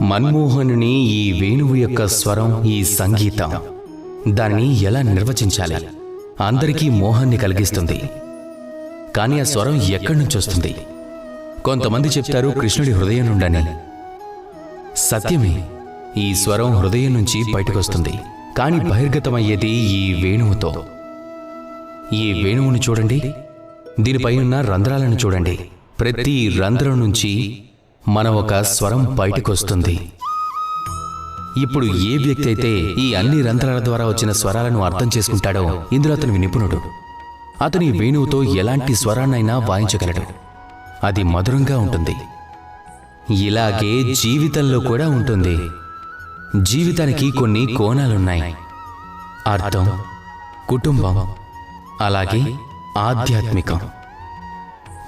మన్మోహనుని ఈ వేణువు యొక్క స్వరం, ఈ సంగీతం, దానిని ఎలా నిర్వచించాలి? అందరికీ మోహాన్ని కలిగిస్తుంది. కానీ ఆ స్వరం ఎక్కడి నుంచి వస్తుంది? కొంతమంది చెప్తారు కృష్ణుడి హృదయం నుండని. సత్యమే, ఈ స్వరం హృదయం నుంచి బయటకొస్తుంది. కానీ బహిర్గతమయ్యేది ఈ వేణువుతో. ఈ వేణువును చూడండి, దీనిపై ఉన్న రంధ్రాలను చూడండి. ప్రతి రంధ్రం నుంచి మన ఒక స్వరం బయటకొస్తుంది. ఇప్పుడు ఏ వ్యక్తి అయితే ఈ అన్ని రంధ్రాల ద్వారా వచ్చిన స్వరాలను అర్థం చేసుకుంటాడో ఇందులో అతను నిపుణుడు. అతని వేణువుతో ఎలాంటి స్వరాన్నైనా వాయించగలడు. అది మధురంగా ఉంటుంది. ఇలాగే జీవితంలో కూడా ఉంటుంది. జీవితానికి కొన్ని కోణాలున్నాయి. అర్థం, కుటుంబం, అలాగే ఆధ్యాత్మికం.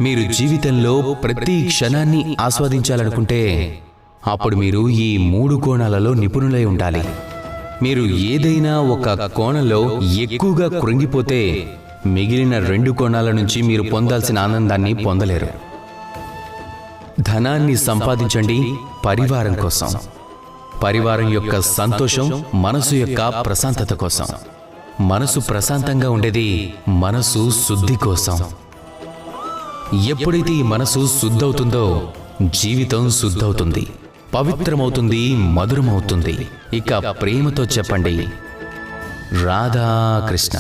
మీరు జీవితంలో ప్రతి క్షణాన్ని ఆస్వాదించాలనుకుంటే అప్పుడు మీరు ఈ 3 కోణాలలో నిపుణులై ఉండాలి. మీరు ఏదైనా ఒక కోణంలో ఎక్కువగా కృంగిపోతే మిగిలిన 2 కోణాల నుంచి మీరు పొందాల్సిన ఆనందాన్ని పొందలేరు. ధనాన్ని సంపాదించండి పరివారం కోసం. పరివారం యొక్క సంతోషం మనసు యొక్క ప్రశాంతత కోసం. మనసు ప్రశాంతంగా ఉండేది మనసు శుద్ధి కోసం. ఎప్పుడైతే ఈ మనసు శుద్ధవుతుందో జీవితం శుద్ధవుతుంది, పవిత్రమవుతుంది, మధురమవుతుంది. ఇక ప్రేమతో చెప్పండి, రాధా కృష్ణ.